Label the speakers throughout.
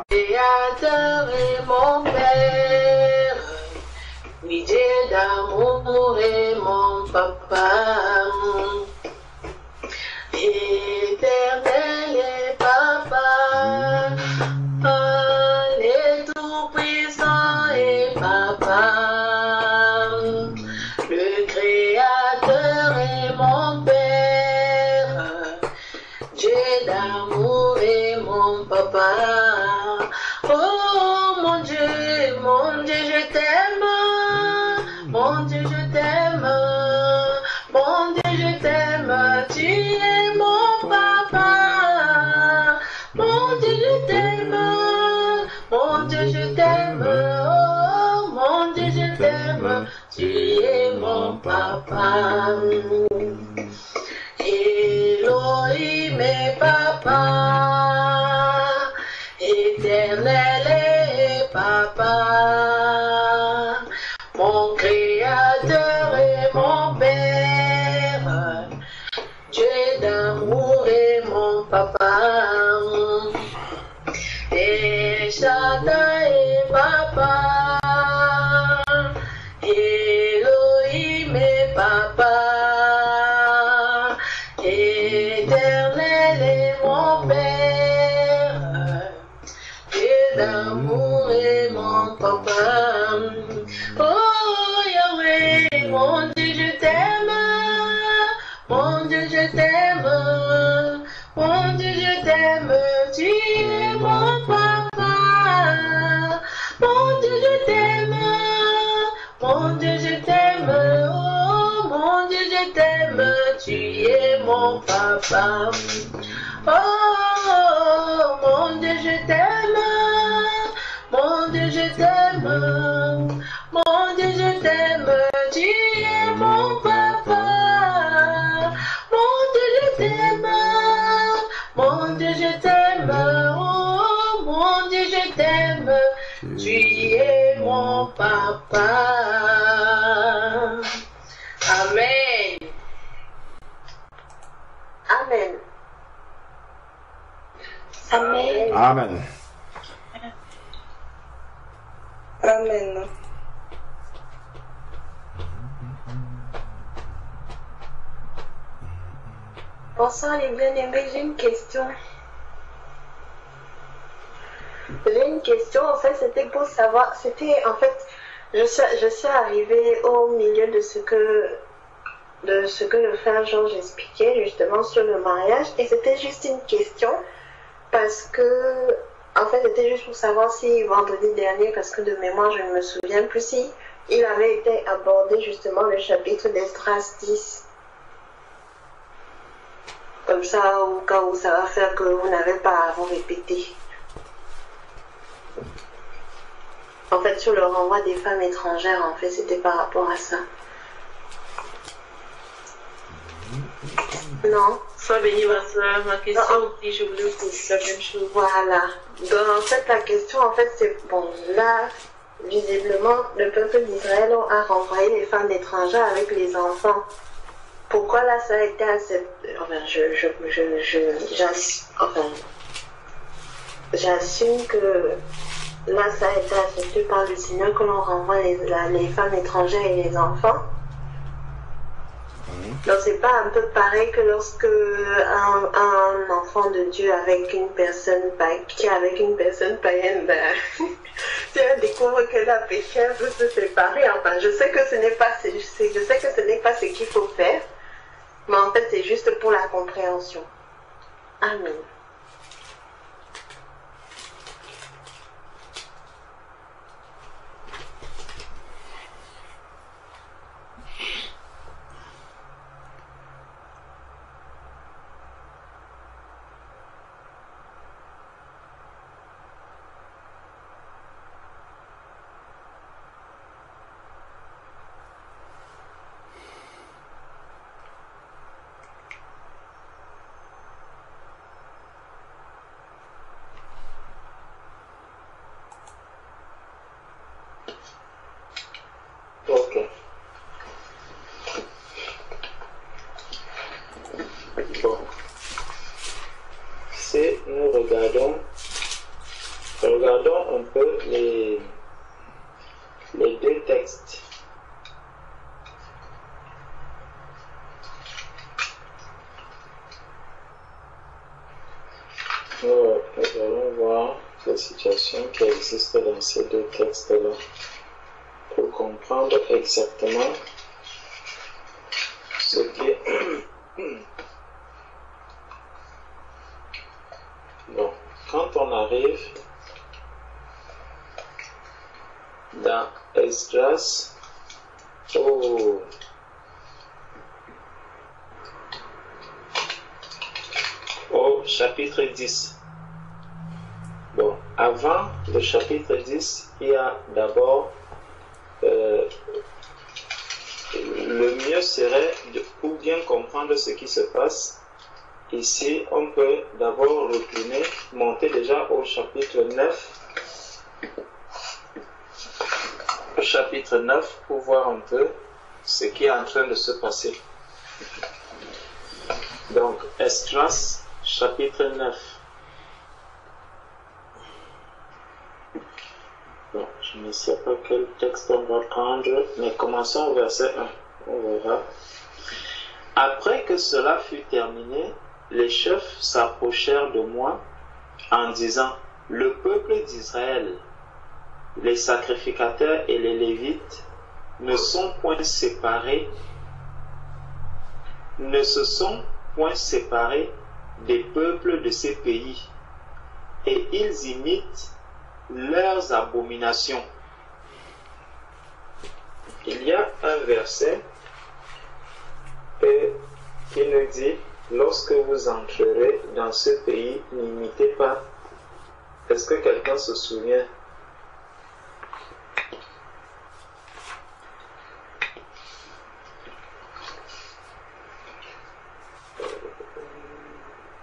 Speaker 1: Créateur et mon Père, oui Dieu d'amour et mon Papa, éternel et Papa, les tout-puissant et Papa, le Créateur et mon Père, Dieu d'amour et mon Papa. Oh mon Dieu, je t'aime. Mon Dieu, je t'aime. Mon Dieu, je t'aime. Tu es mon papa. Mon Dieu, je t'aime. Mon Dieu, je t'aime. Oh mon Dieu, je t'aime. Tu es mon papa. Elohim et papa, éternel et papa, mon créateur et mon père, Dieu d'amour et mon papa, et Shaddai et papa, Elohim et papa, éternel et mon père, Dieu d'amour et mon papa. Oh Yahweh, mon Dieu, je t'aime. Mon Dieu, je t'aime. Mon Dieu, je t'aime. Tu es mon papa. Mon Dieu, je t'aime. Mon Dieu, je t'aime. Oh, mon Dieu, je t'aime. Tu es mon papa. Oh, mon Dieu, je t'aime. Mon Dieu, je t'aime. Mon Dieu, je t'aime. Tu es mon papa. Mon Dieu, je t'aime. Mon Dieu, je t'aime. Oh, mon Dieu, je t'aime. Tu es mon papa. Amen. Amen. Amen.
Speaker 2: Amen.
Speaker 3: Amen.
Speaker 1: Bonsoir les bien-aimés, j'ai une question. J'ai une question, en fait, c'était pour savoir, je suis arrivée au milieu de ce que le frère Georges expliquait justement sur le mariage, et c'était juste une question, parce que, en fait, c'était juste pour savoir si vendredi dernier, parce que de mémoire, je ne me souviens plus si il avait été abordé justement le chapitre d'Esdras 10. Comme ça, au cas où ça va faire que vous n'avez pas à vous répéter. En fait, sur le renvoi des femmes étrangères, en fait, c'était par rapport à ça. Non.
Speaker 4: Sois béni, ma soeur. Ma question aussi, je voulais vous poser la même chose.
Speaker 1: Voilà. Donc, en fait, la question, en fait, c'est, bon, là, visiblement, le peuple d'Israël a renvoyé les femmes étrangères avec les enfants. Pourquoi là, ça a été accepté? Enfin, j'assume que là, ça a été accepté par le Seigneur que l'on renvoie les femmes étrangères et les enfants. Donc c'est pas un peu pareil que lorsque un enfant de Dieu avec une personne païenne, ben, tu découvre que la pécheur veut se séparer. Enfin, je sais que ce n'est pas ce qu'il faut faire, mais en fait c'est juste pour la compréhension. Amen.
Speaker 2: Regardons un peu les deux textes. Nous allons voir la situation qui existe dans ces deux textes-là pour comprendre exactement ce qui bon, quand on arrive dans Esdras au chapitre 10. Bon, avant le chapitre 10, il y a d'abord le mieux serait pour bien comprendre ce qui se passe. Ici, on peut d'abord retourner, monter déjà au chapitre 9. Au chapitre 9 pour voir un peu ce qui est en train de se passer. Donc, Esdras, chapitre 9. Bon, je ne sais pas quel texte on va prendre, mais commençons au verset 1. On verra. Après que cela fut terminé, les chefs s'approchèrent de moi en disant: le peuple d'Israël, les sacrificateurs et les Lévites ne se sont point séparés des peuples de ces pays, et ils imitent leurs abominations. Il y a un verset qui nous dit: lorsque vous entrerez dans ce pays, n'imitez pas. Est-ce que quelqu'un se souvient?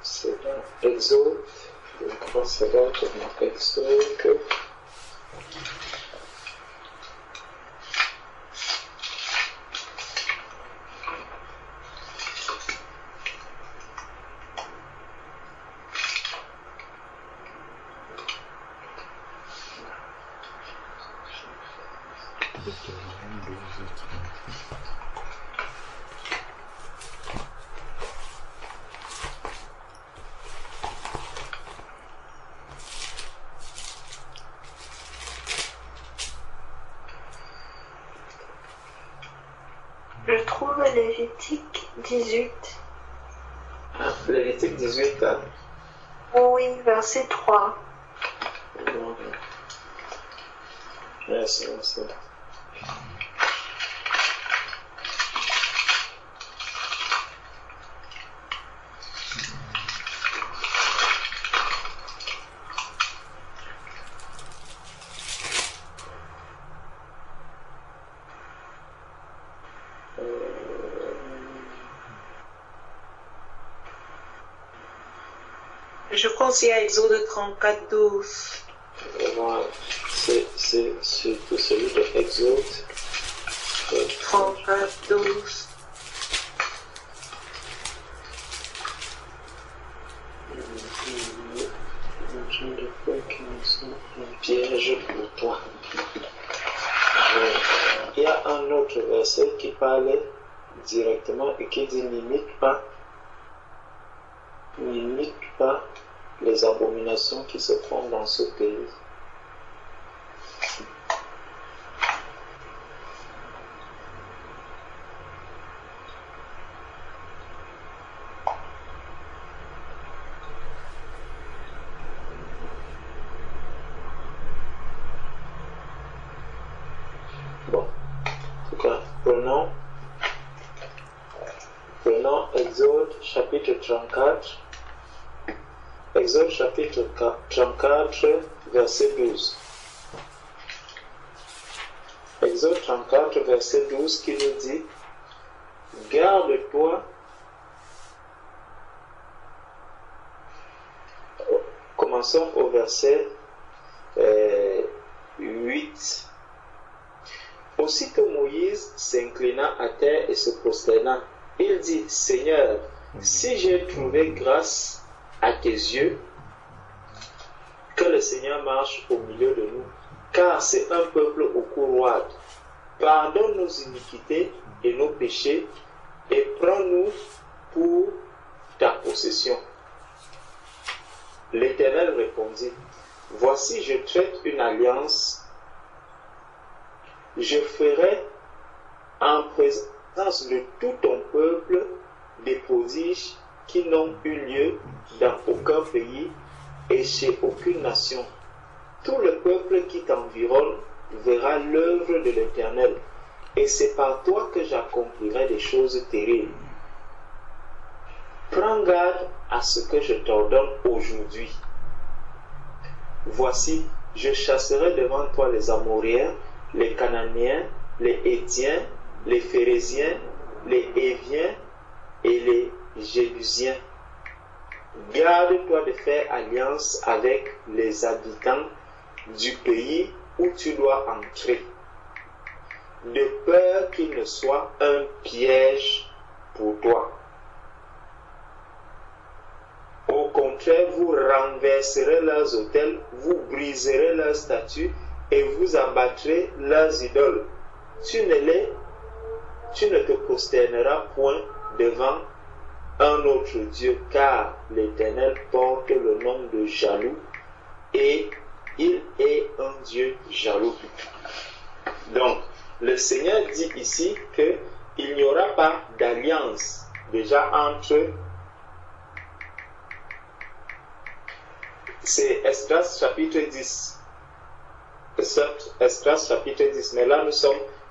Speaker 2: C'est dans Exode, je crois que c'est dans Exode.
Speaker 1: Je trouve Lévitique 18.
Speaker 2: Ah, Lévitique 18, hein?
Speaker 1: Oui, verset 3.
Speaker 2: Merci.
Speaker 4: Je crois qu'il y a Exode 34, 12.
Speaker 2: Voilà. C'est surtout celui de Exode
Speaker 4: 34, 12.
Speaker 2: Un piège pour toi. Il y a un autre verset qui parle directement et qui dit: n'imite pas les abominations qui se font dans ce pays. Bon, en tout cas, prenons Exode chapitre 34. Exode chapitre 34, verset 12. Exode 34, verset 12 qui nous dit: garde-toi. Commençons au verset 8. Aussitôt Moïse s'inclina à terre et se prosterna. Il dit: Seigneur, si j'ai trouvé grâce à tes yeux, que le Seigneur marche au milieu de nous, car c'est un peuple au cou roide. Pardonne nos iniquités et nos péchés, et prends-nous pour ta possession. L'Éternel répondit, voici, je traite une alliance, je ferai en présence de tout ton peuple des prodiges qui n'ont eu lieu dans aucun pays et chez aucune nation. Tout le peuple qui t'environne verra l'œuvre de l'Éternel, et c'est par toi que j'accomplirai des choses terribles. Prends garde à ce que je t'ordonne aujourd'hui. Voici, je chasserai devant toi les Amoréens, les Cananéens, les Hétiens, les Phérésiens, les Héviens et les Jébusiens. Garde-toi de faire alliance avec les habitants du pays où tu dois entrer, de peur qu'il ne soit un piège pour toi. Au contraire, vous renverserez leurs autels, vous briserez leurs statues et vous abattrez leurs idoles. Tu ne te prosterneras point devant un autre Dieu, car l'Éternel porte le nom de jaloux et il est un Dieu jaloux. Donc, le Seigneur dit ici qu'il n'y aura pas d'alliance déjà entre... C'est Esdras chapitre 10. Esdras chapitre 10. Mais là,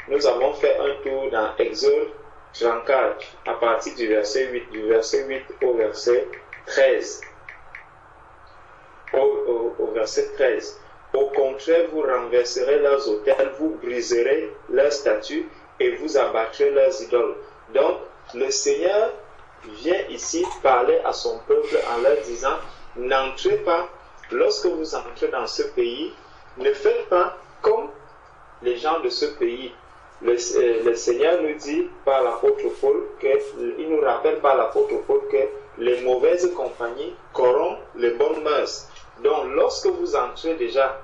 Speaker 2: nous avons fait un tour dans Exode 34, à partir du verset 8, au verset 13. Au verset 13. Au contraire, vous renverserez leurs autels, vous briserez leurs statues et vous abattrez leurs idoles. Donc, le Seigneur vient ici parler à son peuple en leur disant, n'entrez pas, lorsque vous entrez dans ce pays, ne faites pas comme les gens de ce pays. Le Seigneur nous dit par l'apôtre Paul, il nous rappelle par l'apôtre Paul que les mauvaises compagnies corrompent les bonnes mœurs. Donc lorsque vous entrez déjà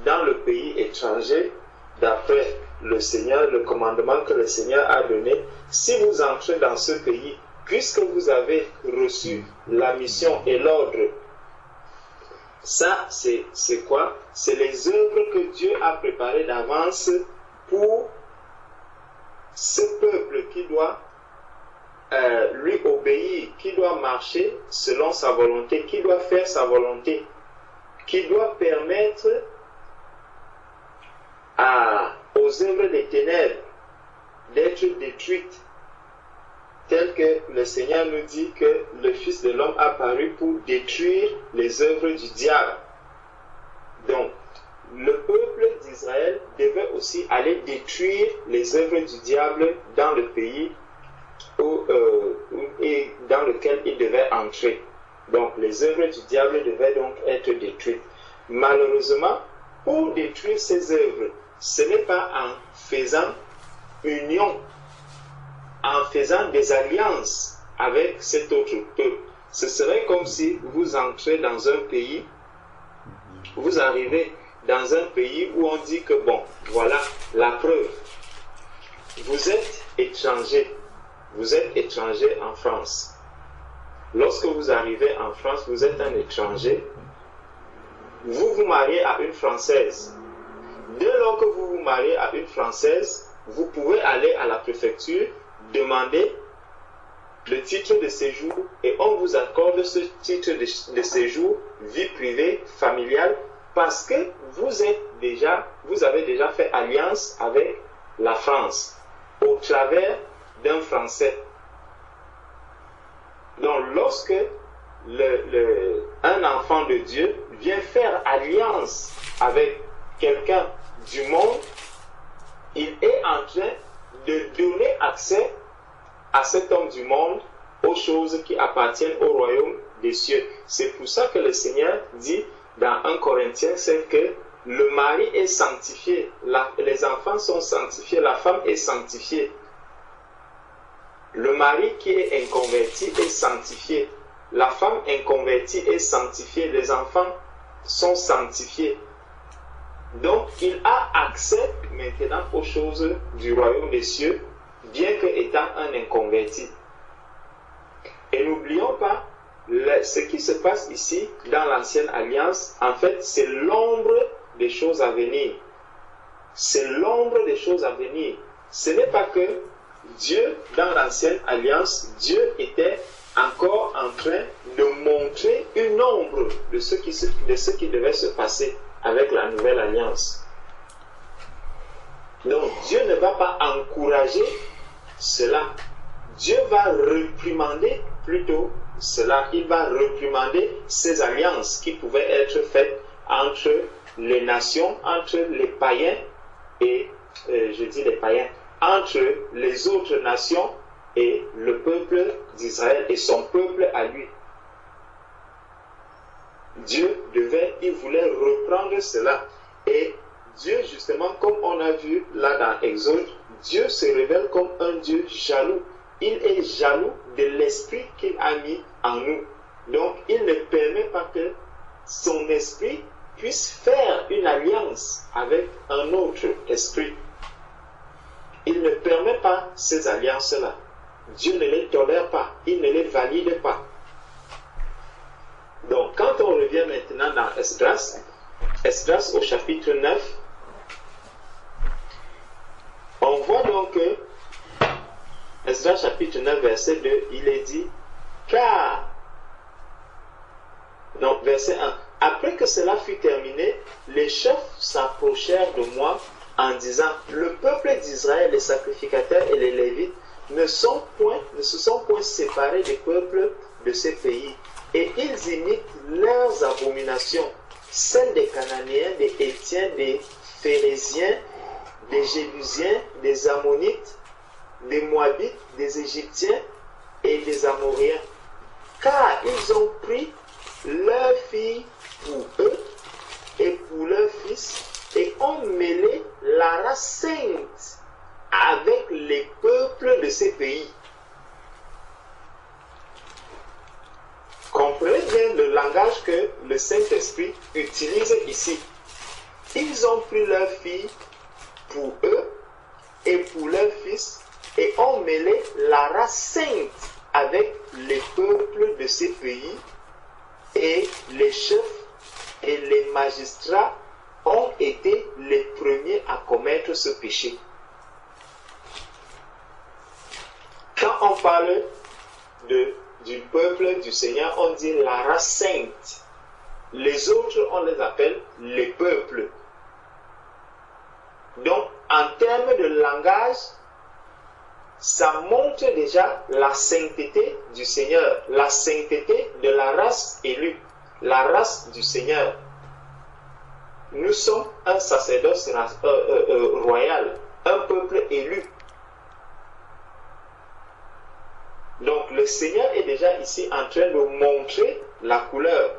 Speaker 2: dans le pays étranger, d'après le Seigneur, le commandement que le Seigneur a donné, si vous entrez dans ce pays, puisque vous avez reçu la mission et l'ordre, ça c'est quoi? C'est les œuvres que Dieu a préparées d'avance pour ce peuple qui doit lui obéir, qui doit marcher selon sa volonté, qui doit faire sa volonté, qui doit permettre aux œuvres des ténèbres d'être détruites, tel que le Seigneur nous dit que le Fils de l'homme a paru pour détruire les œuvres du diable. Donc, le peuple d'Israël devait aussi aller détruire les œuvres du diable dans le pays et dans lequel il devait entrer. Donc, les œuvres du diable devaient donc être détruites. Malheureusement, pour détruire ces œuvres, ce n'est pas en faisant union, en faisant des alliances avec cet autre peuple. Ce serait comme si vous entrez dans un pays, vous arrivez dans un pays où on dit que bon, voilà la preuve. Vous êtes étranger en France. Lorsque vous arrivez en France, vous êtes un étranger, vous vous mariez à une Française. Dès lors que vous vous mariez à une Française, vous pouvez aller à la préfecture, demander le titre de séjour et on vous accorde ce titre de séjour, vie privée, familiale, parce que vous avez déjà fait alliance avec la France au travers d'un Français. Donc lorsque un enfant de Dieu vient faire alliance avec quelqu'un du monde, il est en train de donner accès à cet homme du monde aux choses qui appartiennent au royaume des cieux. C'est pour ça que le Seigneur dit dans 1 Corinthiens 5 que le mari est sanctifié, les enfants sont sanctifiés, la femme est sanctifiée. Le mari qui est inconverti est sanctifié, la femme inconvertie est sanctifiée, les enfants sont sanctifiés. Donc, il a accès maintenant aux choses du royaume des cieux, bien qu'étant un inconverti. Et n'oublions pas, ce qui se passe ici, dans l'ancienne alliance, en fait, c'est l'ombre des choses à venir. C'est l'ombre des choses à venir. Ce n'est pas que Dieu, dans l'ancienne alliance, Dieu était encore en train de montrer une ombre de ce qui devait se passer avec la nouvelle alliance. Donc Dieu ne va pas encourager cela. Dieu va réprimander plutôt cela. Il va réprimander ces alliances qui pouvaient être faites entre les nations, entre les païens et, je dis les païens, entre les autres nations et le peuple d'Israël et son peuple à lui. Dieu il voulait reprendre cela. Et Dieu, justement, comme on a vu là dans Exode, Dieu se révèle comme un Dieu jaloux. Il est jaloux de l'esprit qu'il a mis en nous. Donc, il ne permet pas que son esprit puisse faire une alliance avec un autre esprit. Il ne permet pas ces alliances-là. Dieu ne les tolère pas. Il ne les valide pas. Donc, quand on revient maintenant dans Esdras au chapitre 9, on voit donc que Esdras chapitre 9, verset 2, il est dit, car, donc verset 1, après que cela fut terminé, les chefs s'approchèrent de moi en disant, le peuple d'Israël, les sacrificateurs et les Lévites ne se sont point séparés des peuples de ces pays, et ils imitent leurs abominations, celles des Cananéens, des Hétiens, des Phérésiens, des Jébusiens, des Ammonites, des Moabites, des Égyptiens et des Amoriens, car ils ont pris leurs filles pour eux et pour leurs fils et ont mêlé la race sainte avec les peuples de ces pays. Comprenez bien le langage que le Saint-Esprit utilise ici. Ils ont pris leurs filles pour eux et pour leurs fils et ont mêlé la race sainte avec les peuples de ces pays, et les chefs et les magistrats ont été les premiers à commettre ce péché. Quand on parle du peuple du Seigneur, on dit la race sainte. Les autres, on les appelle les peuples. Donc, en termes de langage, ça montre déjà la sainteté du Seigneur, la sainteté de la race élue, la race du Seigneur. Nous sommes un sacerdoce royal, un peuple élu. Donc le Seigneur est déjà ici en train de montrer la couleur.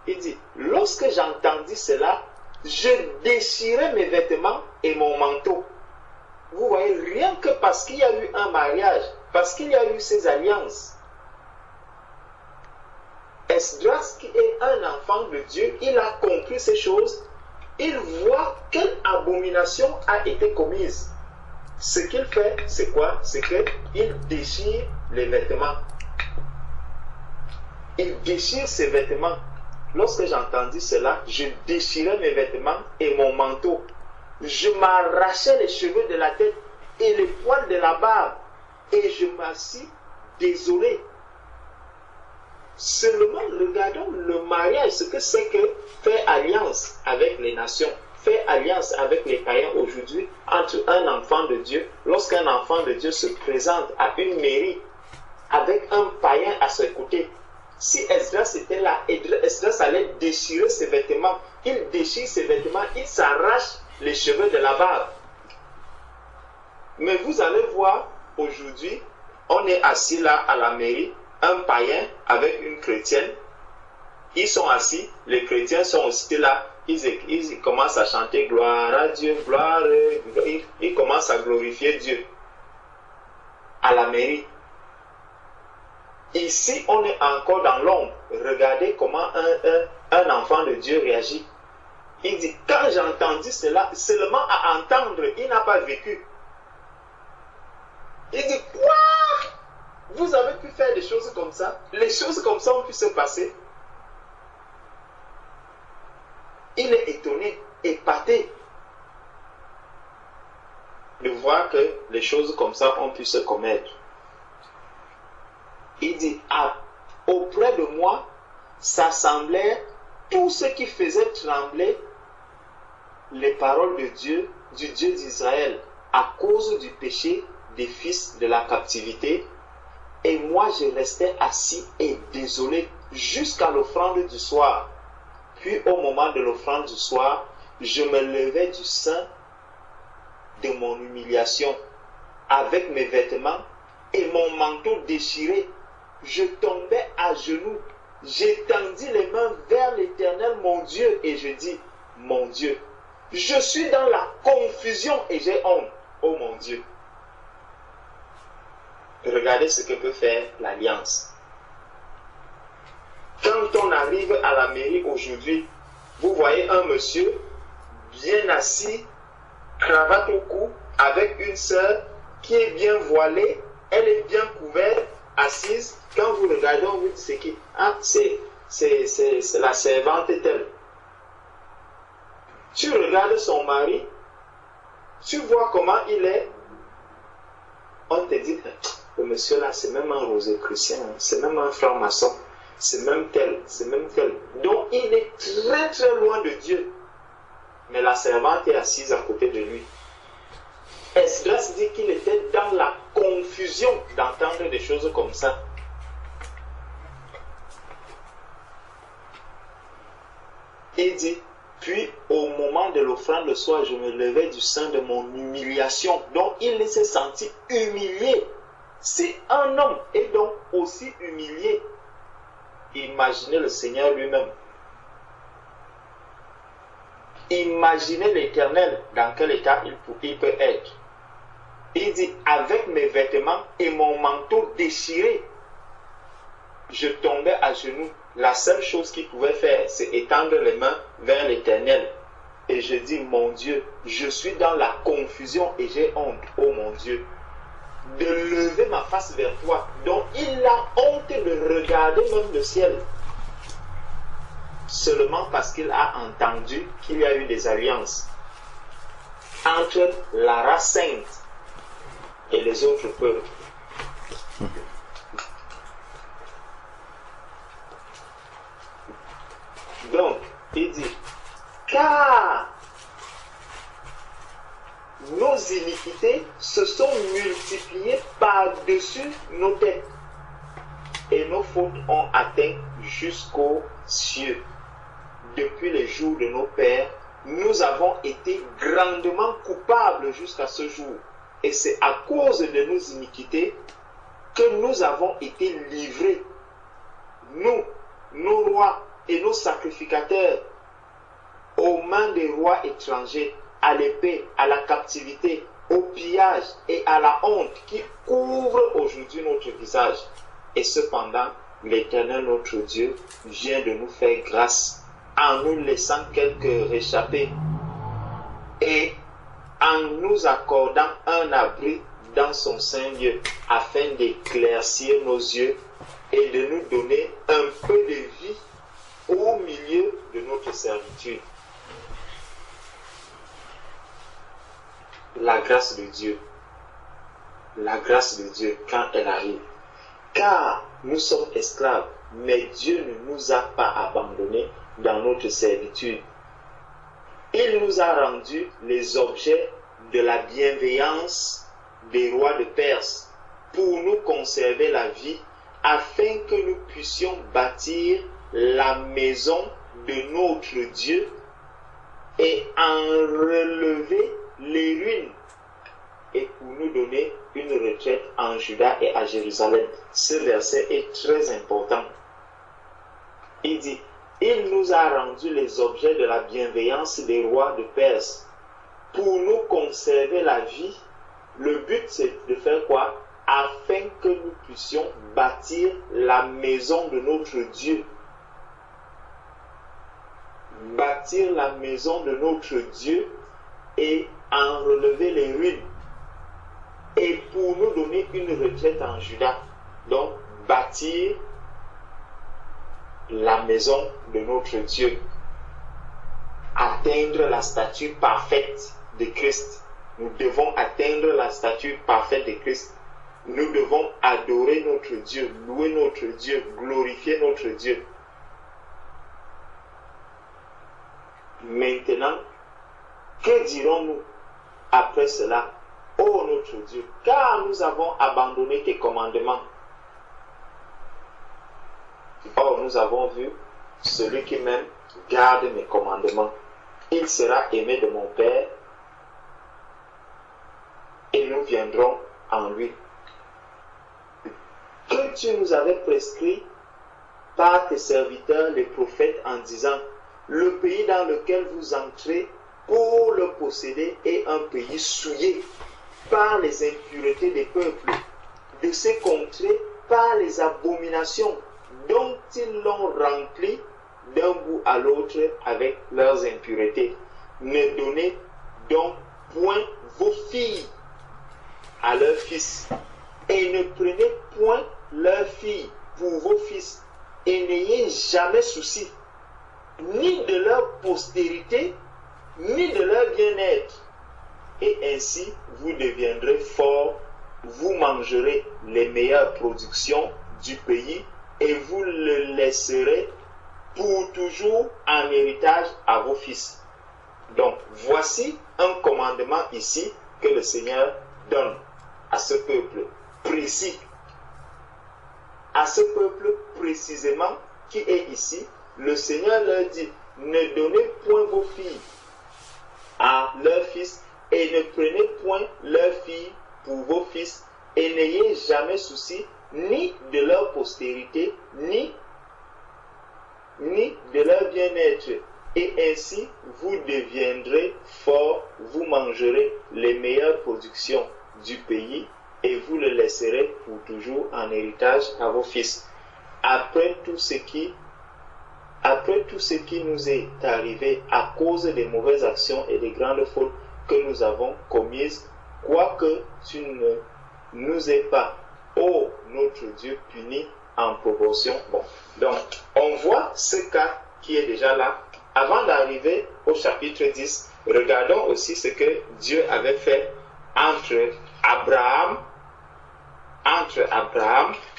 Speaker 2: Il dit, lorsque j'entendis cela, je déchirai mes vêtements et mon manteau. Vous voyez, rien que parce qu'il y a eu un mariage, parce qu'il y a eu ces alliances. Esdras, qui est un enfant de Dieu, il a compris ces choses. Il voit quelle abomination a été commise. Ce qu'il fait, c'est quoi? C'est qu'il déchire les vêtements. Il déchire ses vêtements. Lorsque j'entendis cela, je déchirais mes vêtements et mon manteau. Je m'arrachais les cheveux de la tête et les poils de la barbe, et je m'assis désolé. Seulement, regardons le mariage, ce que c'est que faire alliance avec les nations, faire alliance avec les païens aujourd'hui, entre un enfant de Dieu. Lorsqu'un enfant de Dieu se présente à une mairie avec un païen à ses côtés, si Esdras était là, Esdras allait déchirer ses vêtements. Il déchire ses vêtements, il s'arrache les cheveux de la barbe. Mais vous allez voir, aujourd'hui, on est assis là à la mairie, un païen avec une chrétienne. Ils sont assis, les chrétiens sont aussi là, ils commencent à chanter gloire à Dieu, gloire, ils commencent à glorifier Dieu à la mairie. Ici, on est encore dans l'ombre. Regardez comment un enfant de Dieu réagit. Il dit, quand j'ai entendu cela, seulement à entendre, il n'a pas vécu. Il dit, quoi? Vous avez pu faire des choses comme ça? Les choses comme ça ont pu se passer? Il est étonné, épaté de voir que les choses comme ça ont pu se commettre. Il dit, auprès de moi, s'assemblaient tout ce qui faisait trembler les paroles de Dieu, du Dieu d'Israël, à cause du péché des fils de la captivité. Et moi, je restais assis et désolé jusqu'à l'offrande du soir. Puis au moment de l'offrande du soir, je me levais du sein de mon humiliation avec mes vêtements et mon manteau déchiré. Je tombais à genoux, j'étendis les mains vers l'Éternel, mon Dieu, et je dis, mon Dieu, je suis dans la confusion et j'ai honte, oh mon Dieu. Regardez ce que peut faire l'Alliance. Quand on arrive à la mairie aujourd'hui, vous voyez un monsieur bien assis, cravate au cou, avec une sœur qui est bien voilée, elle est bien couverte, assise. Quand vous regardez, on vous dit c'est qui? Ah, c'est la servante telle. Tu regardes son mari, tu vois comment il est. On te dit, le monsieur là, c'est même un rosicrucien, c'est même un franc-maçon, c'est même tel, c'est même tel. Donc il est très très loin de Dieu. Mais la servante est assise à côté de lui. Esdras dit qu'il était dans la confusion d'entendre des choses comme ça. Il dit, puis au moment de l'offrande le soir, je me levais du sein de mon humiliation. Donc il s'est senti humilié. Si un homme est donc aussi humilié, imaginez le Seigneur lui-même. Imaginez l'Éternel dans quel état il peut être. Il dit, avec mes vêtements et mon manteau déchiré, je tombais à genoux. La seule chose qu'il pouvait faire, c'est étendre les mains vers l'Éternel. Et je dis, mon Dieu, je suis dans la confusion et j'ai honte, oh mon Dieu, de lever ma face vers toi. Donc il a honte de regarder même le ciel. Seulement parce qu'il a entendu qu'il y a eu des alliances entre la race sainte et les autres peuples. Donc, il dit, car nos iniquités se sont multipliées par-dessus nos têtes et nos fautes ont atteint jusqu'aux cieux. Depuis les jours de nos pères, nous avons été grandement coupables jusqu'à ce jour. Et c'est à cause de nos iniquités que nous avons été livrés, nous, nos rois et nos sacrificateurs, aux mains des rois étrangers, à l'épée, à la captivité, au pillage et à la honte qui couvre aujourd'hui notre visage. Et cependant, l'Éternel notre Dieu vient de nous faire grâce en nous laissant quelques réchappés et en nous accordant un abri dans son saint lieu afin d'éclaircir nos yeux et de nous donner un peu de vie au milieu de notre servitude. La grâce de Dieu, quand elle arrive, car nous sommes esclaves, mais Dieu ne nous a pas abandonnés dans notre servitude. Il nous a rendus les objets de la bienveillance des rois de Perse pour nous conserver la vie afin que nous puissions bâtir la maison de notre Dieu et en relever les ruines et pour nous donner une retraite en Juda et à Jérusalem. Ce verset est très important. Il dit, il nous a rendus les objets de la bienveillance des rois de Perse pour nous conserver la vie. Le but c'est de faire quoi? afin que nous puissions bâtir la maison de notre Dieu. Bâtir la maison de notre Dieu et en relever les ruines. Et pour nous donner une retraite en Juda. Donc, bâtir la maison de notre Dieu. Atteindre la stature parfaite de Christ. Nous devons atteindre la stature parfaite de Christ. Nous devons adorer notre Dieu, louer notre Dieu, glorifier notre Dieu. Maintenant, que dirons-nous après cela? Ô notre Dieu, car nous avons abandonné tes commandements. Or, nous avons vu, celui qui m'aime garde mes commandements. Il sera aimé de mon Père et nous viendrons en lui. Que tu nous avais prescrit par tes serviteurs les prophètes en disant, le pays dans lequel vous entrez pour le posséder est un pays souillé par les impuretés des peuples, de ces contrées par les abominations dont ils l'ont rempli d'un bout à l'autre avec leurs impuretés. Ne donnez donc point vos filles à leurs fils, et ne prenez point leurs filles pour vos fils, et n'ayez jamais souci, ni de leur postérité, ni de leur bien-être. Et ainsi, vous deviendrez forts, vous mangerez les meilleures productions du pays, et vous le laisserez pour toujours en héritage à vos fils. Donc, voici un commandement ici que le Seigneur donne à ce peuple précis. À ce peuple précisément qui est ici, le Seigneur leur dit, ne donnez point vos filles à leurs fils et ne prenez point leurs filles pour vos fils et n'ayez jamais souci ni de leur postérité, ni de leur bien-être. Et ainsi, vous deviendrez forts, vous mangerez les meilleures productions du pays et vous le laisserez pour toujours en héritage à vos fils. Après tout ce qui nous est arrivé à cause des mauvaises actions et des grandes fautes que nous avons commises, quoique tu ne nous aies pas, ô notre Dieu, puni en proportion. Bon, donc on voit ce cas qui est déjà là. Avant d'arriver au chapitre 10, regardons aussi ce que Dieu avait fait entre Abraham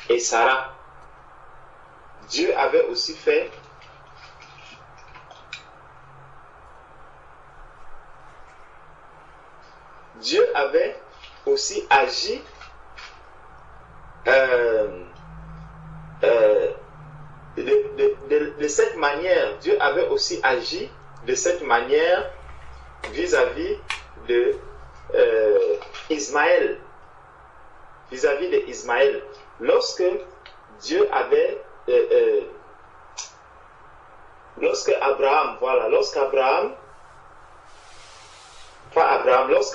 Speaker 2: et Sarah. Dieu avait aussi fait agi de cette manière. Dieu avait aussi agi de cette manière vis-à-vis de Ismaël. Vis-à-vis de Ismaël. Lorsque Dieu avait lorsque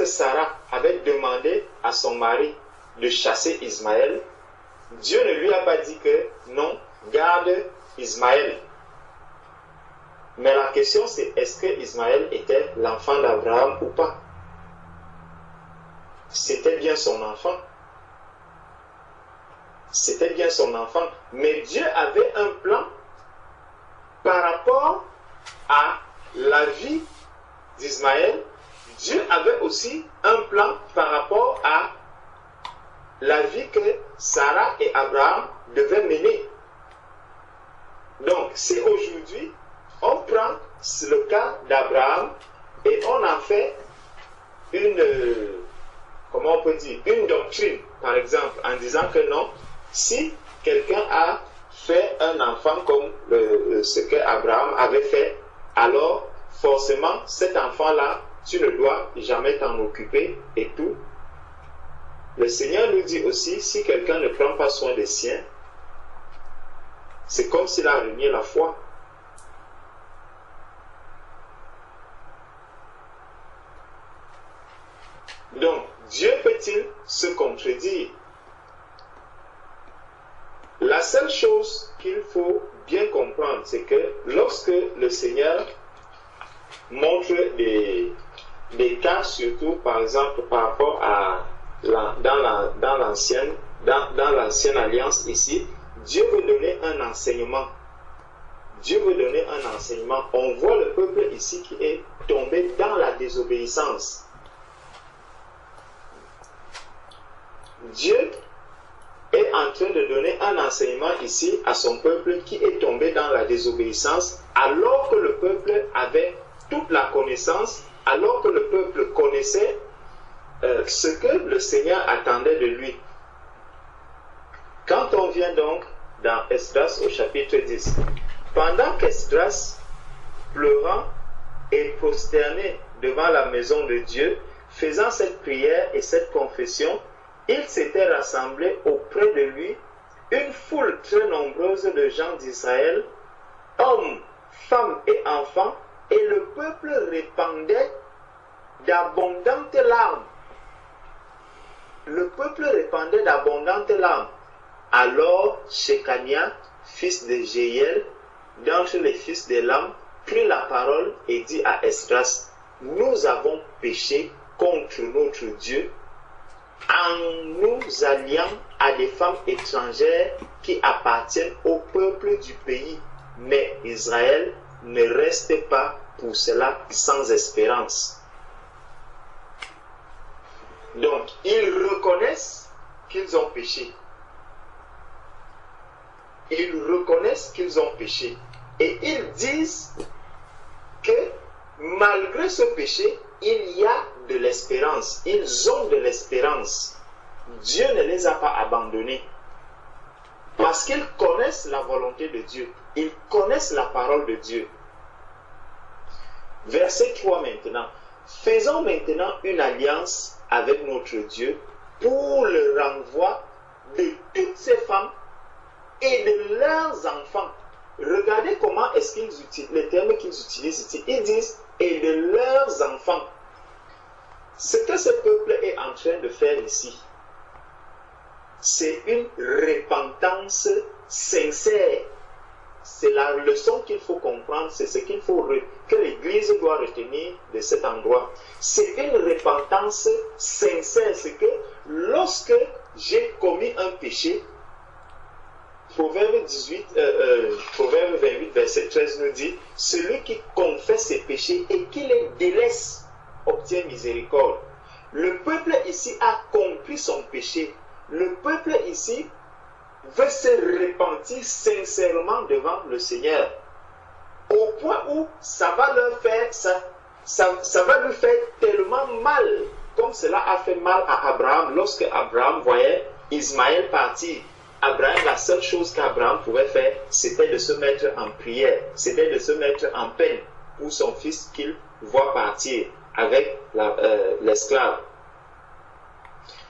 Speaker 2: Sarah avait demandé à son mari de chasser Ismaël, Dieu ne lui a pas dit que non, garde Ismaël. Mais la question c'est, est-ce que Ismaël était l'enfant d'Abraham ou pas? C'était bien son enfant. C'était bien son enfant. Mais Dieu avait un plan par rapport à la vie d'Ismaël. Dieu avait aussi un plan par rapport à la vie que Sarah et Abraham devaient mener. Donc, si aujourd'hui, on prend le cas d'Abraham et on en fait une doctrine, par exemple, en disant que non, si quelqu'un a fait un enfant comme ce que Abraham avait fait, alors forcément, cet enfant-là, tu ne dois jamais t'en occuper et tout. Le Seigneur nous dit aussi, si quelqu'un ne prend pas soin des siens, c'est comme s'il a renié la foi. Donc, Dieu peut-il se contredire? La seule chose qu'il faut bien comprendre, c'est que lorsque le Seigneur montre des cas, surtout par exemple par rapport à dans l'ancienne alliance ici, Dieu veut donner un enseignement. Dieu veut donner un enseignement. On voit le peuple ici qui est tombé dans la désobéissance. Dieu est en train de donner un enseignement ici à son peuple qui est tombé dans la désobéissance, alors que le peuple avait toute la connaissance, alors que le peuple connaissait ce que le Seigneur attendait de lui. Quand on vient donc dans Esdras au chapitre 10, pendant qu'Esdras, pleurant et prosterné devant la maison de Dieu, faisant cette prière et cette confession, il s'était rassemblé auprès de lui une foule très nombreuse de gens d'Israël, hommes, femmes et enfants, et le peuple répandait d'abondantes larmes. Le peuple répandait d'abondantes larmes. Alors Shekania, fils de Jéhiel, d'entre les fils d'Élam, prit la parole et dit à Esdras, nous avons péché contre notre Dieu en nous alliant à des femmes étrangères qui appartiennent au peuple du pays. Mais Israël ne reste pas pour cela sans espérance. Donc, ils reconnaissent qu'ils ont péché. Ils reconnaissent qu'ils ont péché. Et ils disent que malgré ce péché, il y a de l'espérance. Ils ont de l'espérance. Dieu ne les a pas abandonnés. Parce qu'ils connaissent la volonté de Dieu. Ils connaissent la parole de Dieu. Verset 3 maintenant. Faisons maintenant une alliance avec notre Dieu pour le renvoi de toutes ces femmes et de leurs enfants. Regardez comment est-ce qu'ils utilisent, les termes qu'ils utilisent ici. Ils disent et de leurs enfants. Ce que ce peuple est en train de faire ici, c'est une repentance sincère. C'est la leçon qu'il faut comprendre, c'est ce qu'il faut que l'Église doit retenir de cet endroit. C'est une repentance sincère. C'est que lorsque j'ai commis un péché, Proverbe 28, verset 13 nous dit, celui qui confesse ses péchés et qui les délaisse obtient miséricorde. Le peuple ici a compris son péché. Le peuple ici veut se repentir sincèrement devant le Seigneur, au point où ça va leur faire, ça va lui faire tellement mal, comme cela a fait mal à Abraham lorsque Abraham voyait Ismaël partir. Abraham, la seule chose qu'Abraham pouvait faire, c'était de se mettre en prière, c'était de se mettre en peine pour son fils qu'il voit partir avec l'esclave.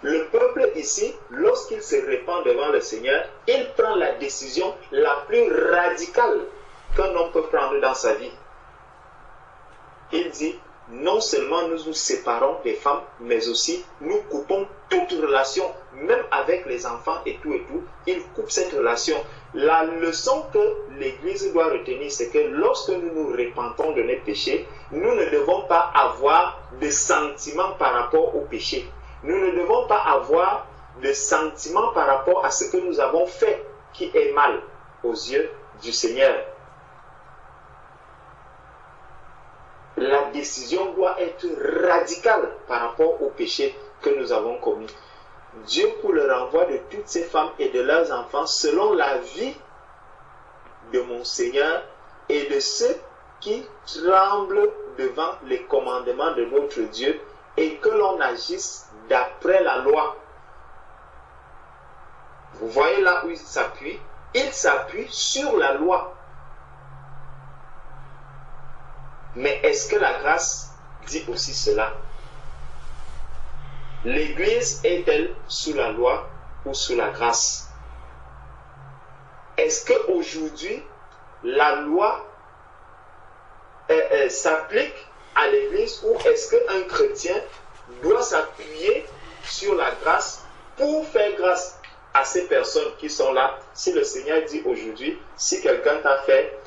Speaker 2: Le peuple ici, lorsqu'il se répand devant le Seigneur, il prend la décision la plus radicale qu'un homme peut prendre dans sa vie. Il dit, non seulement nous nous séparons des femmes, mais aussi nous coupons toute relation, même avec les enfants et tout. Il coupe cette relation. La leçon que l'Église doit retenir, c'est que lorsque nous nous repentons de nos péchés, nous ne devons pas avoir de sentiments par rapport au péché. Nous ne devons pas avoir de sentiments par rapport à ce que nous avons fait qui est mal aux yeux du Seigneur. La décision doit être radicale par rapport au péché que nous avons commis. Dieu, pour le renvoi de toutes ces femmes et de leurs enfants, selon la vie de mon Seigneur et de ceux qui tremblent devant les commandements de notre Dieu, et que l'on agisse d'après la loi. Vous voyez là où il s'appuie? Il s'appuie sur la loi. Mais est-ce que la grâce dit aussi cela? L'Église est-elle sous la loi ou sous la grâce? Est-ce qu'aujourd'hui, la loi s'applique à l'Église, ou est-ce qu'un chrétien doit s'appuyer sur la grâce pour faire grâce? à ces personnes qui sont là, si le Seigneur dit aujourd'hui, si quelqu'un t'a fait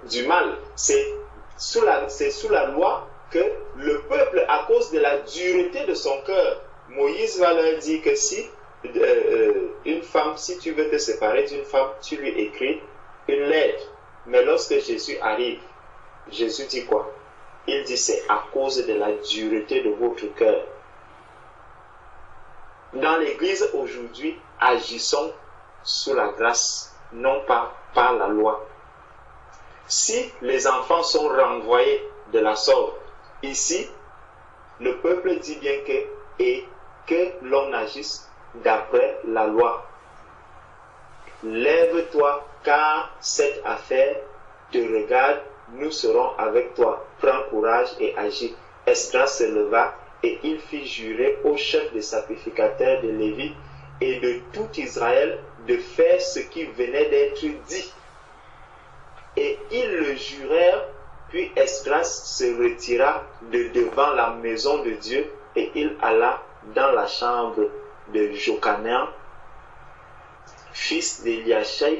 Speaker 2: du mal, c'est sous la loi que le peuple, à cause de la dureté de son cœur, Moïse va leur dire que si une femme, si tu veux te séparer d'une femme, tu lui écris une lettre. Mais lorsque Jésus arrive, Jésus dit quoi? Il dit c'est à cause de la dureté de votre cœur. Dans l'Église aujourd'hui, agissons sous la grâce, non pas par la loi. Si les enfants sont renvoyés de la sorte, ici, le peuple dit bien que l'on agisse d'après la loi. Lève-toi, car cette affaire te regarde, nous serons avec toi. Prends courage et agis. Esdras se leva et il fit jurer au chef des sacrificateurs de Lévi et de tout Israël de faire ce qui venait d'être dit. Et ils le jurèrent, puis Esdras se retira de devant la maison de Dieu et il alla dans la chambre de Jochanan, fils d'Eliashib.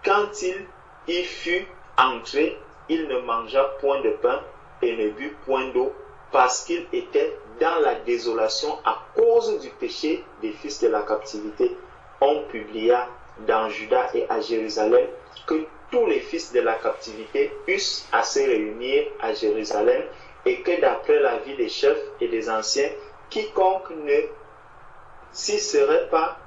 Speaker 2: Quand il y fut entré, il ne mangea point de pain et ne but point d'eau, parce qu'il était dans la désolation à cause du péché des fils de la captivité. On publia dans Juda et à Jérusalem que tous les fils de la captivité eussent à se réunir à Jérusalem et que d'après l'avis des chefs et des anciens, quiconque ne s'y serait pas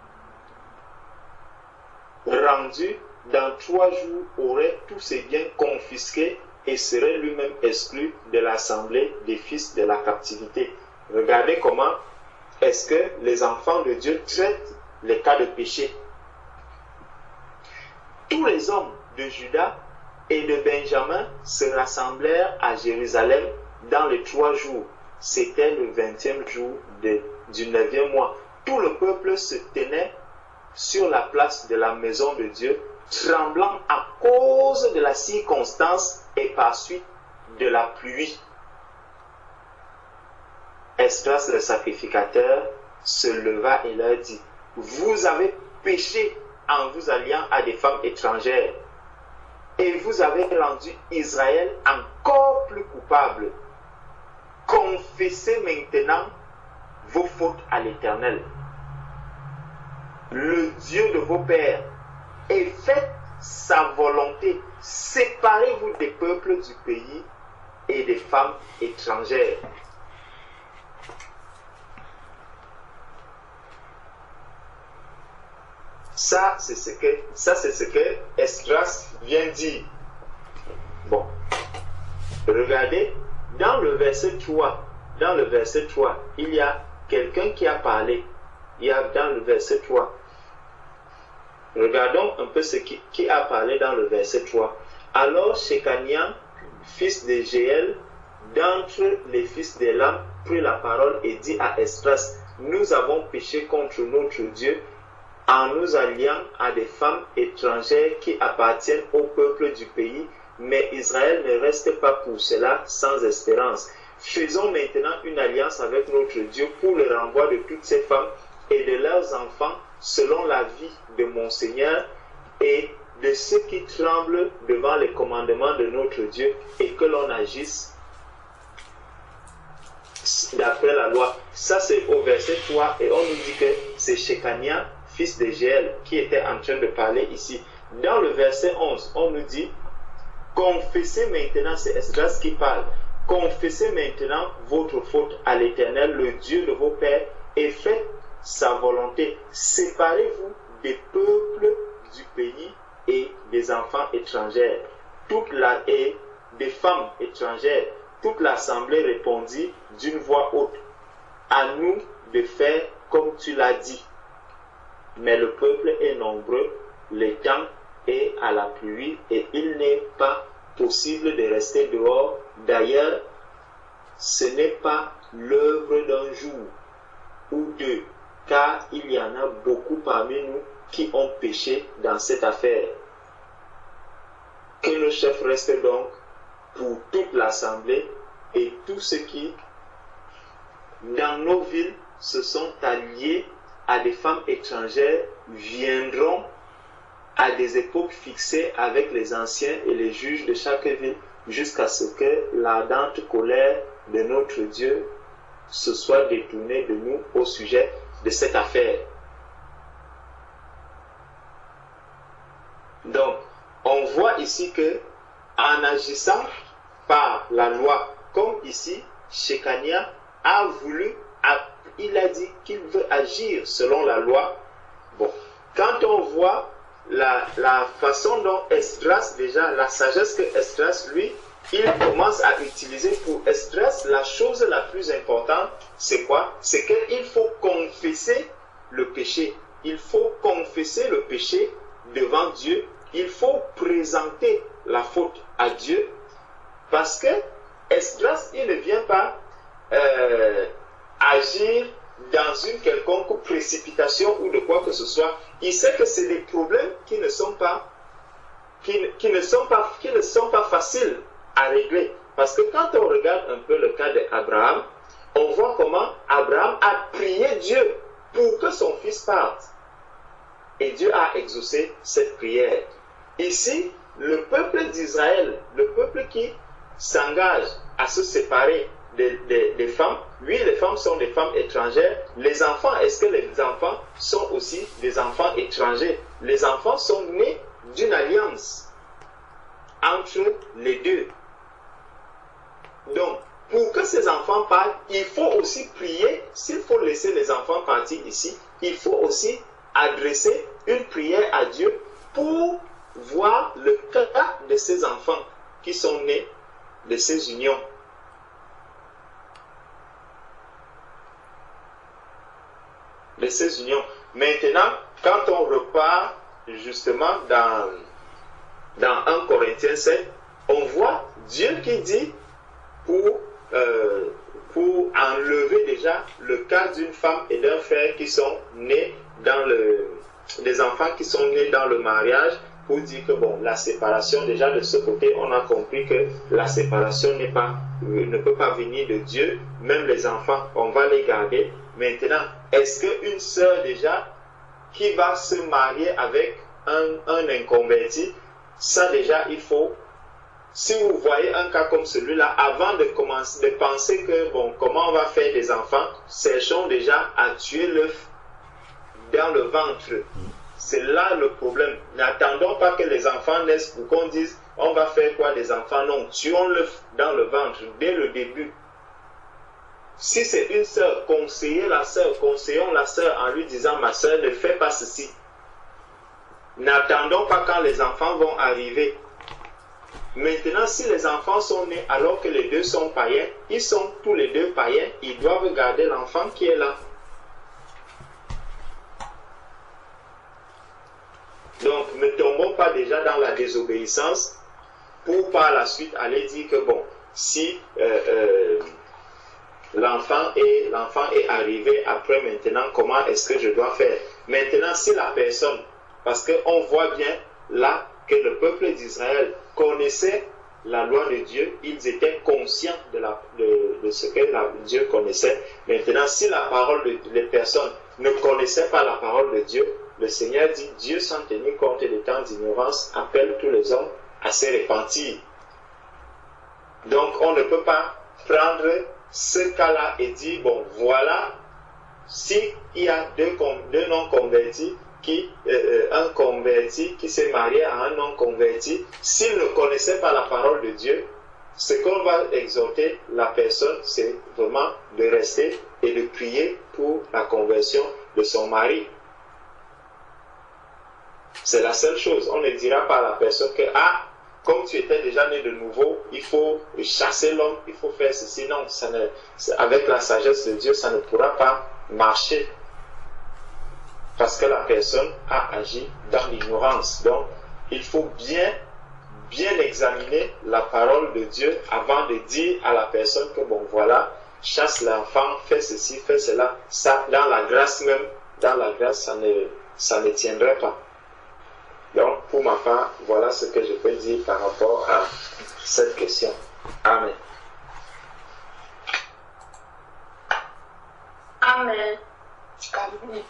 Speaker 2: rendu dans 3 jours aurait tous ses biens confisqués et serait lui-même exclu de l'assemblée des fils de la captivité. Regardez comment est-ce que les enfants de Dieu traitent les cas de péché. Tous les hommes de Juda et de Benjamin se rassemblèrent à Jérusalem dans les 3 jours. C'était le 20e jour du 9e mois. Tout le peuple se tenait sur la place de la maison de Dieu, tremblant à cause de la circonstance et par suite de la pluie. Esdras le sacrificateur se leva et leur dit: vous avez péché en vous alliant à des femmes étrangères, et vous avez rendu Israël encore plus coupable. Confessez maintenant vos fautes à l'Éternel, le Dieu de vos pères, et faites sa volonté. Séparez-vous des peuples du pays et des femmes étrangères. Ça, c'est ce que Esdras vient dire. Bon, regardez, dans le verset 3, il y a quelqu'un qui a parlé. Il y a dans le verset 3. Regardons un peu qui a parlé dans le verset 3. Alors Shekania, fils de Jéel, d'entre les fils d'Élam, prit la parole et dit à Esdras: nous avons péché contre notre Dieu en nous alliant à des femmes étrangères qui appartiennent au peuple du pays, mais Israël ne reste pas pour cela sans espérance. Faisons maintenant une alliance avec notre Dieu pour le renvoi de toutes ces femmes et de leurs enfants, selon la vie de mon Seigneur et de ceux qui tremblent devant les commandements de notre Dieu, et que l'on agisse d'après la loi. Ça, c'est au verset 3, et on nous dit que c'est Shekania, fils de Jéel, qui était en train de parler ici. Dans le verset 11, on nous dit: confessez maintenant, c'est Esdras qui parle, confessez maintenant votre faute à l'Éternel, le Dieu de vos pères, et faites sa volonté. Séparez-vous des peuples du pays et des enfants étrangers, et des femmes étrangères. Toute l'assemblée répondit d'une voix haute: à nous de faire comme tu l'as dit. Mais le peuple est nombreux, le temps est à la pluie, et il n'est pas possible de rester dehors. D'ailleurs, ce n'est pas l'œuvre d'un jour ou deux, car il y en a beaucoup parmi nous qui ont péché dans cette affaire. Que le chef reste donc pour toute l'assemblée et tous ceux qui, dans nos villes, se sont alliés à des femmes étrangères viendront à des époques fixées avec les anciens et les juges de chaque ville, jusqu'à ce que l'ardente colère de notre Dieu se soit détournée de nous au sujet de cette affaire. Donc, on voit ici que, en agissant par la loi, comme ici, Shekania a voulu, il a dit qu'il veut agir selon la loi. Bon, quand on voit la façon dont Esdras, déjà, la sagesse que Esdras, lui, il commence à utiliser pour Esdras, la chose la plus importante, c'est quoi? C'est qu'il faut confesser le péché. Il faut confesser le péché devant Dieu. Il faut présenter la faute à Dieu, parce que Esdras, il ne vient pas agir dans une quelconque précipitation ou de quoi que ce soit. Il sait que c'est des problèmes qui ne sont pas faciles à régler. Parce que quand on regarde un peu le cas d'Abraham, on voit comment Abraham a prié Dieu pour que son fils parte. Et Dieu a exaucé cette prière. Ici, le peuple d'Israël, le peuple qui s'engage à se séparer des femmes, oui, les femmes sont des femmes étrangères. Les enfants, est-ce que les enfants sont aussi des enfants étrangers? Les enfants sont nés d'une alliance entre les deux. Donc, pour que ces enfants partent, il faut aussi prier. S'il faut laisser les enfants partir ici, il faut aussi adresser une prière à Dieu pour voir le cas de ces enfants qui sont nés de ces unions. De ces unions. Maintenant, quand on repart justement dans 1 Corinthiens 7, on voit Dieu qui dit pour enlever déjà le cas d'une femme et d'un frère qui sont nés dans des enfants qui sont nés dans le mariage, pour dire que bon, la séparation, déjà de ce côté, on a compris que la séparation ne peut pas venir de Dieu. Même les enfants, on va les garder. Maintenant, est-ce qu'une sœur déjà qui va se marier avec un inconverti, ça déjà il faut, si vous voyez un cas comme celui-là, avant de commencer de penser que bon, comment on va faire des enfants, cherchons déjà à tuer l'œuf dans le ventre. C'est là le problème. N'attendons pas que les enfants naissent pour qu'on dise on va faire quoi des enfants. Non, tuons l'œuf dans le ventre dès le début. Si c'est une sœur, conseillons la sœur en lui disant ma sœur ne fais pas ceci. N'attendons pas quand les enfants vont arriver. Maintenant, si les enfants sont nés alors que les deux sont païens, ils sont tous les deux païens, ils doivent garder l'enfant qui est là. Donc, ne tombons pas déjà dans la désobéissance pour par la suite aller dire que bon, si l'enfant est arrivé après maintenant, comment est-ce que je dois faire? Maintenant, si la personne, parce qu'on voit bien là que le peuple d'Israël connaissait la loi de Dieu, ils étaient conscients de ce que Dieu connaissait. Maintenant, si les personnes ne connaissaient pas la parole de Dieu, le Seigneur dit, Dieu sans tenir compte des temps d'ignorance, appelle tous les hommes à se repentir. Donc, on ne peut pas prendre ce cas-là et dire, bon, voilà, s'il y a deux non-convertis, un converti qui s'est marié à un non-converti, s'il ne connaissait pas la parole de Dieu, ce qu'on va exhorter la personne, c'est vraiment de rester et de prier pour la conversion de son mari. C'est la seule chose. On ne dira pas à la personne que, ah, comme tu étais déjà né de nouveau, il faut chasser l'homme, il faut faire ceci. Non, avec la sagesse de Dieu, ça ne pourra pas marcher. Parce que la personne a agi dans l'ignorance. Donc, il faut bien examiner la parole de Dieu avant de dire à la personne que, bon, voilà, chasse l'enfant, fais ceci, fais cela. Ça, dans la grâce même, ça ne tiendrait pas. Donc, pour ma part, voilà ce que je peux dire par rapport à cette question. Amen.
Speaker 4: Amen.
Speaker 3: Amen.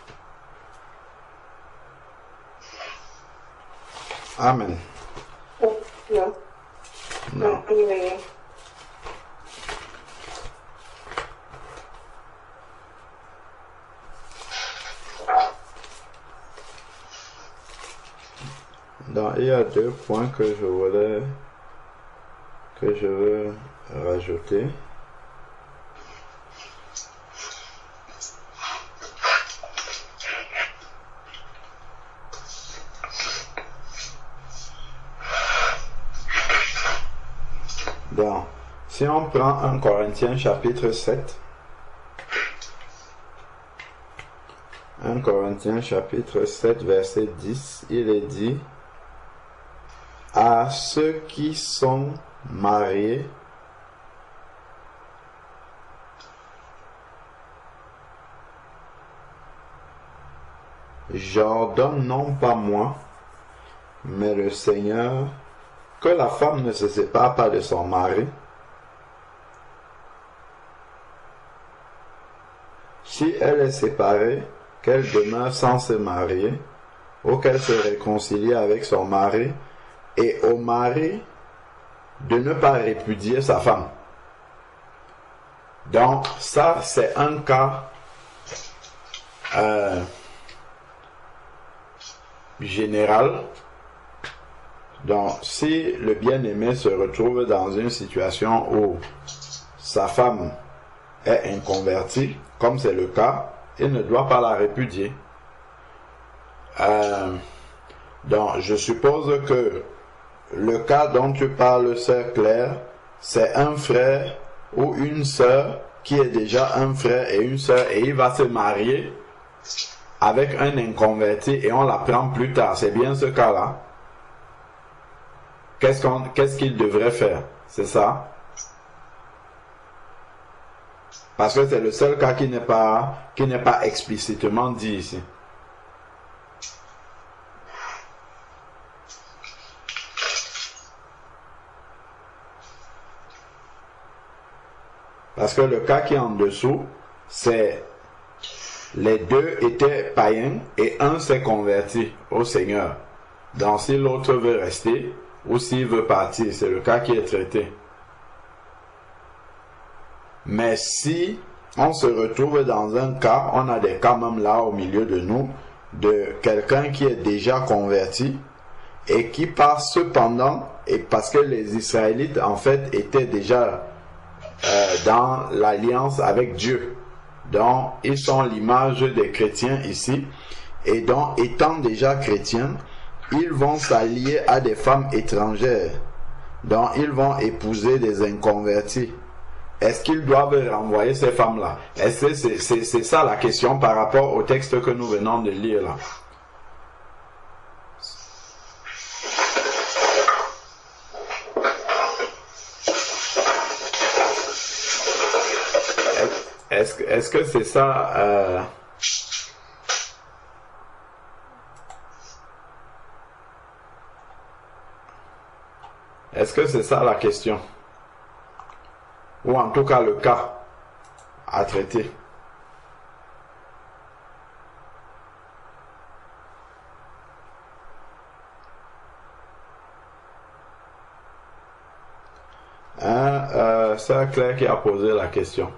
Speaker 5: Amen.
Speaker 3: Non. Non.
Speaker 5: Non.
Speaker 3: Non.
Speaker 5: Donc, il y a 2 points que je veux rajouter. Donc, si on prend 1 Corinthiens chapitre 7, 1 Corinthiens chapitre 7 verset 10, il est dit: à ceux qui sont mariés, j'ordonne non pas moi, mais le Seigneur, que la femme ne se sépare pas de son mari. Si elle est séparée, qu'elle demeure sans se marier, ou qu'elle se réconcilie avec son mari, et au mari de ne pas répudier sa femme. Donc ça, c'est un cas général. Donc si le bien-aimé se retrouve dans une situation où sa femme est inconvertie, comme c'est le cas, il ne doit pas la répudier. Donc je suppose que le cas dont tu parles, sœur Claire, c'est un frère ou une sœur qui est déjà un frère et une sœur et il va se marier avec un inconverti et on l'apprend plus tard. C'est bien ce cas-là. Qu'est-ce qu'il devrait faire? C'est ça? Parce que c'est le seul cas qui n'est pas explicitement dit ici. Parce que le cas qui est en dessous, c'est les deux étaient païens et un s'est converti au Seigneur. Donc si l'autre veut rester ou s'il veut partir, c'est le cas qui est traité. Mais si on se retrouve dans un cas, on a des cas même là au milieu de nous, de quelqu'un qui est déjà converti et qui part cependant, et parce que les Israélites en fait étaient déjà dans l'alliance avec Dieu. Donc, ils sont l'image des chrétiens ici. Et donc, étant déjà chrétiens, ils vont s'allier à des femmes étrangères. Donc, ils vont épouser des inconvertis. Est-ce qu'ils doivent renvoyer ces femmes-là? Est-ce que c'est ça la question par rapport au texte que nous venons de lire là? Est-ce que c'est ça Est-ce que c'est ça la question? Ou en tout cas le cas à traiter? C'est Claire qui a posé la question.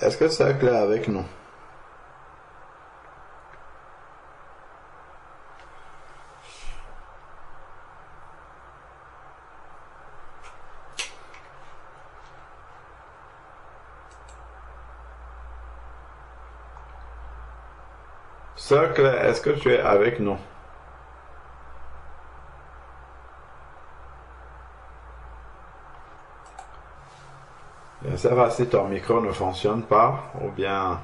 Speaker 5: Est-ce que c'est clair avec nous? Sœur Claire, est-ce que tu es avec nous? Je ne sais pas si ton micro ne fonctionne pas ou bien...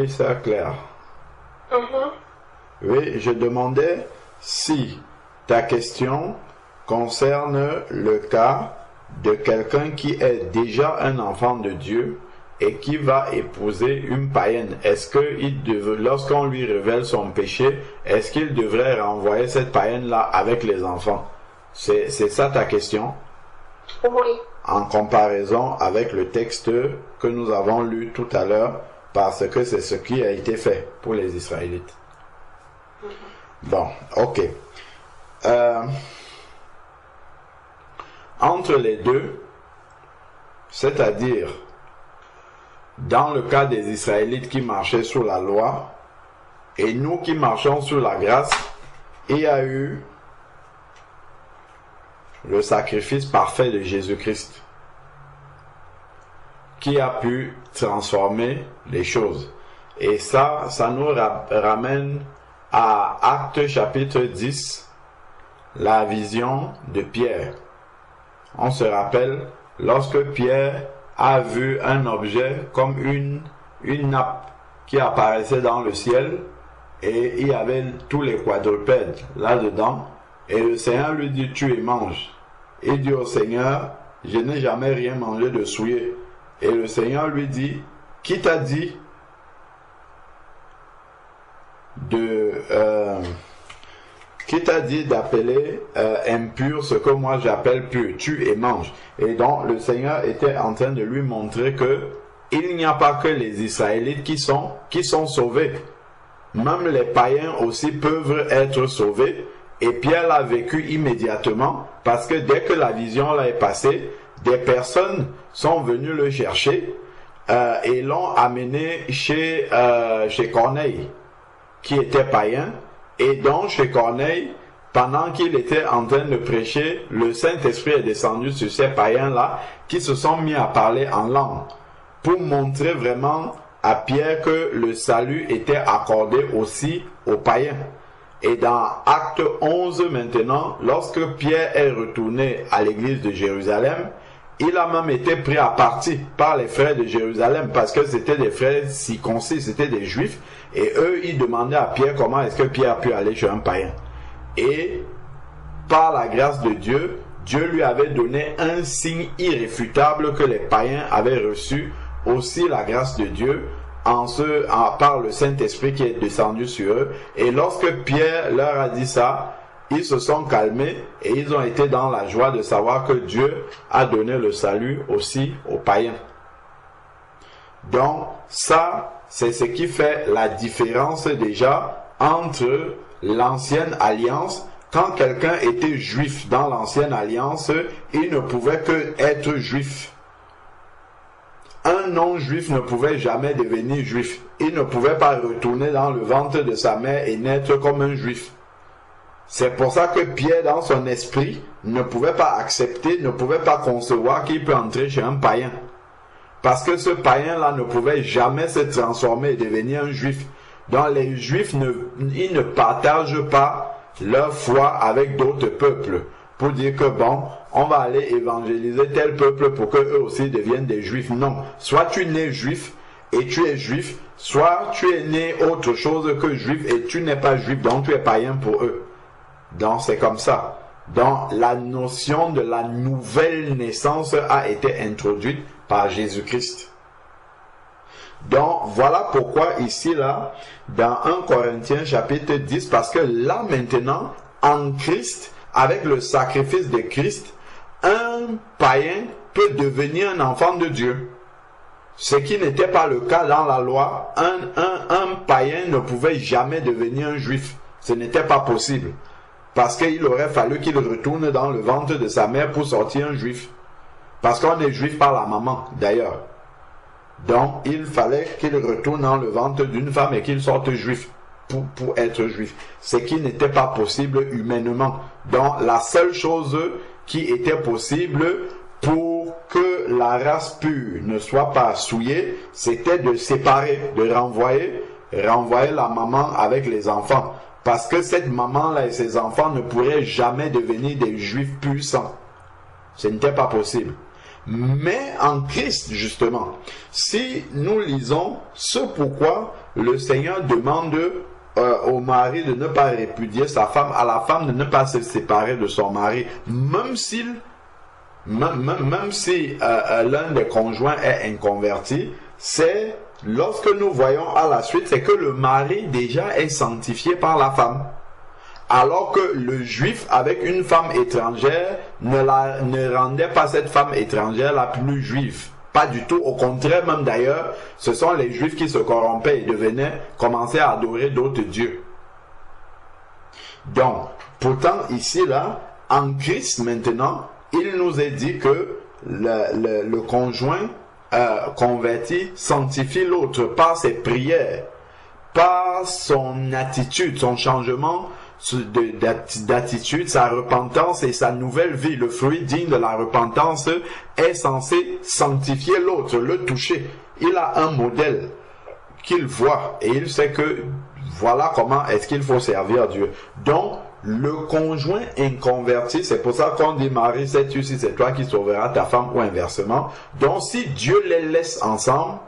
Speaker 5: Oui, c'est clair. Oui, je demandais si ta question concerne le cas de quelqu'un qui est déjà un enfant de Dieu et qui va épouser une païenne. Est-ce que lorsqu'on lui révèle son péché, est-ce qu'il devrait renvoyer cette païenne-là avec les enfants? C'est ça ta question?
Speaker 1: Oui.
Speaker 5: En comparaison avec le texte que nous avons lu tout à l'heure, parce que c'est ce qui a été fait pour les Israélites. Bon, ok. Entre les deux, c'est-à-dire dans le cas des Israélites qui marchaient sous la loi et nous qui marchons sous la grâce, il y a eu le sacrifice parfait de Jésus-Christ qui a pu transformer les choses. Et ça nous ramène à Actes chapitre 10, la vision de Pierre. On se rappelle, lorsque Pierre a vu un objet comme une nappe qui apparaissait dans le ciel et il y avait tous les quadrupèdes là-dedans et le Seigneur lui dit: tu et mange. Il dit au Seigneur: je n'ai jamais rien mangé de souillé. Et le Seigneur lui dit: qui t'a dit d'appeler impur ce que moi j'appelle pur? Tu et mange. Et donc le Seigneur était en train de lui montrer que il n'y a pas que les Israélites qui sont sauvés. Même les païens aussi peuvent être sauvés. Et Pierre l'a vécu immédiatement, parce que dès que la vision là est passée, des personnes sont venues le chercher et l'ont amené chez Corneille, qui était païen. Et donc chez Corneille, pendant qu'il était en train de prêcher, le Saint-Esprit est descendu sur ces païens-là qui se sont mis à parler en langue pour montrer vraiment à Pierre que le salut était accordé aussi aux païens. Et dans Acte 11 maintenant, lorsque Pierre est retourné à l'église de Jérusalem, il a même été pris à partie par les frères de Jérusalem parce que c'était des frères circoncis, c'était des juifs. Et eux, ils demandaient à Pierre comment est-ce que Pierre a pu aller chez un païen. Et par la grâce de Dieu, Dieu lui avait donné un signe irréfutable que les païens avaient reçu, aussi la grâce de Dieu, par le Saint-Esprit qui est descendu sur eux. Et lorsque Pierre leur a dit ça, ils se sont calmés et ils ont été dans la joie de savoir que Dieu a donné le salut aussi aux païens. Donc ça, c'est ce qui fait la différence déjà entre l'ancienne alliance. Quand quelqu'un était juif dans l'ancienne alliance, il ne pouvait que être juif. Un non-juif ne pouvait jamais devenir juif. Il ne pouvait pas retourner dans le ventre de sa mère et naître comme un juif. C'est pour ça que Pierre, dans son esprit, ne pouvait pas accepter, ne pouvait pas concevoir qu'il peut entrer chez un païen. Parce que ce païen-là ne pouvait jamais se transformer et devenir un juif. Donc les juifs, ils ne partagent pas leur foi avec d'autres peuples. Pour dire que bon, on va aller évangéliser tel peuple pour qu'eux aussi deviennent des juifs. Non. Soit tu nais juif et tu es juif, soit tu es né autre chose que juif et tu n'es pas juif, donc tu es païen pour eux. Donc c'est comme ça. Donc la notion de la nouvelle naissance a été introduite par Jésus-Christ. Donc voilà pourquoi ici là, dans 1 Corinthiens chapitre 10, parce que là maintenant, en Christ, avec le sacrifice de Christ, un païen peut devenir un enfant de Dieu. Ce qui n'était pas le cas dans la loi. Un païen ne pouvait jamais devenir un juif. Ce n'était pas possible. Parce qu'il aurait fallu qu'il retourne dans le ventre de sa mère pour sortir un juif. Parce qu'on est juif par la maman, d'ailleurs. Donc, il fallait qu'il retourne dans le ventre d'une femme et qu'il sorte juif pour être juif. Ce qui n'était pas possible humainement. Donc, la seule chose qui était possible pour que la race pure ne soit pas souillée, c'était de séparer, de renvoyer la maman avec les enfants. Parce que cette maman-là et ses enfants ne pourraient jamais devenir des juifs puissants. Ce n'était pas possible. Mais en Christ, justement, si nous lisons ce pourquoi le Seigneur demande au mari de ne pas répudier sa femme, à la femme de ne pas se séparer de son mari, même si l'un des conjoints est inconverti. C'est lorsque nous voyons à la suite, c'est que le mari déjà est sanctifié par la femme. Alors que le juif avec une femme étrangère ne rendait pas cette femme étrangère la plus juive. Pas du tout, au contraire même d'ailleurs, ce sont les juifs qui se corrompaient et commençaient à adorer d'autres dieux. Donc, pourtant ici là, en Christ maintenant, il nous est dit que le conjoint converti sanctifie l'autre par ses prières, par son attitude, son changement d'attitude, sa repentance et sa nouvelle vie. Le fruit digne de la repentance est censé sanctifier l'autre, le toucher. Il a un modèle qu'il voit et il sait que voilà comment est-ce qu'il faut servir Dieu. Donc, le conjoint inconverti, c'est pour ça qu'on dit Marie, sais-tu si c'est toi qui sauveras ta femme ou inversement. Donc, si Dieu les laisse ensemble,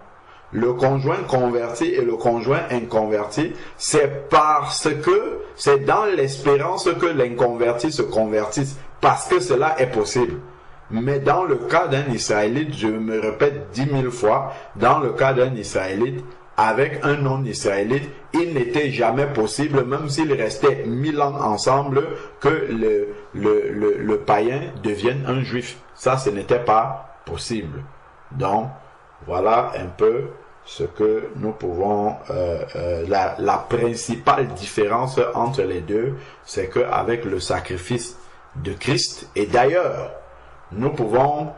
Speaker 5: le conjoint converti et le conjoint inconverti, c'est parce que c'est dans l'espérance que l'inconverti se convertisse, parce que cela est possible. Mais dans le cas d'un Israélite, je me répète 10 000 fois, dans le cas d'un Israélite, avec un non-Israélite, il n'était jamais possible, même s'ils restaient 1000 ans ensemble, que le païen devienne un juif. Ça, ce n'était pas possible. Donc, voilà un peu ce que nous pouvons... la principale différence entre les deux, c'est qu'avec le sacrifice de Christ, et d'ailleurs, nous pouvons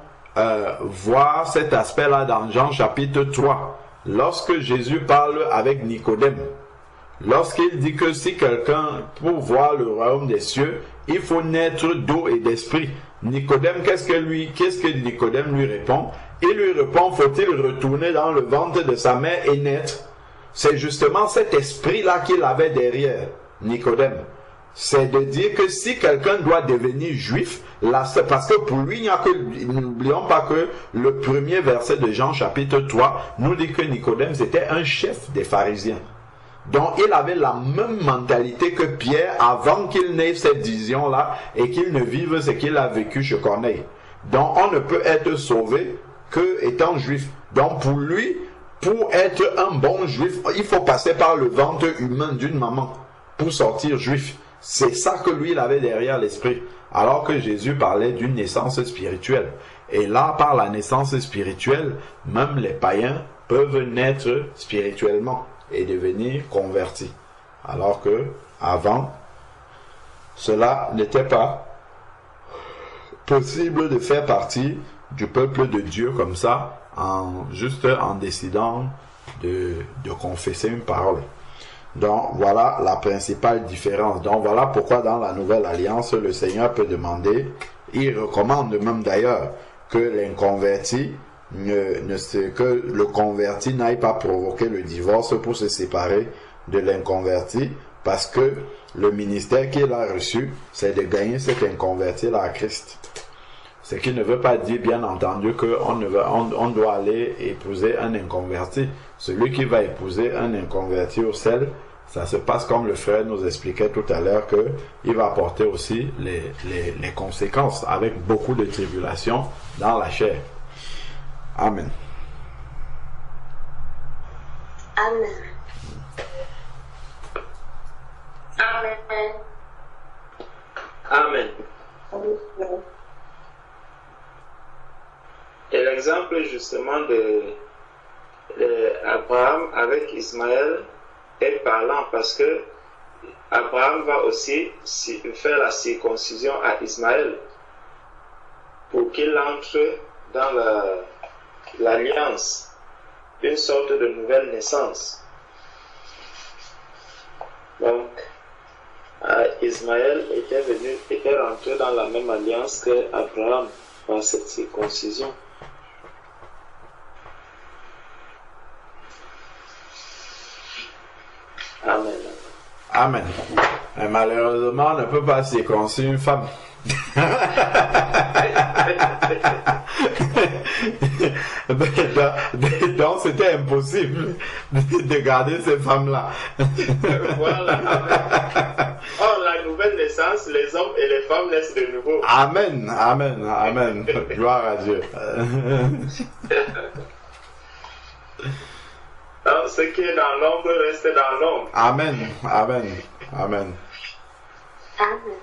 Speaker 5: voir cet aspect-là dans Jean chapitre 3, lorsque Jésus parle avec Nicodème, lorsqu'il dit que si quelqu'un, pour voir le royaume des cieux, il faut naître d'eau et d'esprit. Nicodème, qu'est-ce que Nicodème lui répond? Il lui répond, faut-il retourner dans le ventre de sa mère et naître? C'est justement cet esprit-là qu'il avait derrière Nicodème. C'est de dire que si quelqu'un doit devenir juif, là, c'est parce que pour lui, il n'y a que, n'oublions pas que le premier verset de Jean chapitre 3 nous dit que Nicodème c'était un chef des pharisiens. Donc il avait la même mentalité que Pierre avant qu'il n'ait cette vision-là et qu'il ne vive ce qu'il a vécu chez Corneille. Donc on ne peut être sauvé que étant juif. Donc pour lui, pour être un bon juif, il faut passer par le ventre humain d'une maman pour sortir juif. C'est ça que lui, il avait derrière l'esprit. Alors que Jésus parlait d'une naissance spirituelle. Et là, par la naissance spirituelle, même les païens peuvent naître spirituellement et devenir convertis. Alors que, avant, cela n'était pas possible de faire partie du peuple de Dieu comme ça, juste en décidant de confesser une parole. Donc voilà la principale différence. Donc voilà pourquoi dans la nouvelle alliance, le Seigneur peut demander, il recommande même d'ailleurs que l'inconverti que le converti n'aille pas provoquer le divorce pour se séparer de l'inconverti, parce que le ministère qu'il a reçu, c'est de gagner cet inconverti-là à Christ. Ce qui ne veut pas dire, bien entendu, qu'on doit aller épouser un inconverti. Celui qui va épouser un inconverti au sel, ça se passe comme le frère nous expliquait tout à l'heure, qu'il va apporter aussi les conséquences avec beaucoup de tribulations dans la chair. Amen.
Speaker 1: Amen.
Speaker 2: Amen. Et l'exemple justement de Abraham avec Ismaël est parlant, parce que Abraham va aussi faire la circoncision à Ismaël pour qu'il entre dans l'alliance, une sorte de nouvelle naissance. Donc, Ismaël était rentré dans la même alliance que Abraham par cette circoncision. Amen.
Speaker 5: Amen. Mais malheureusement, on ne peut pas circoncire une femme. Donc c'était impossible de garder ces femmes-là.
Speaker 2: Voilà. Or, la nouvelle naissance, les hommes et les femmes naissent de nouveau.
Speaker 5: Amen, amen, amen. Gloire à Dieu.
Speaker 2: Donc, ce qui est dans l'ombre reste dans l'ombre.
Speaker 5: Amen, amen, amen.
Speaker 1: Amen.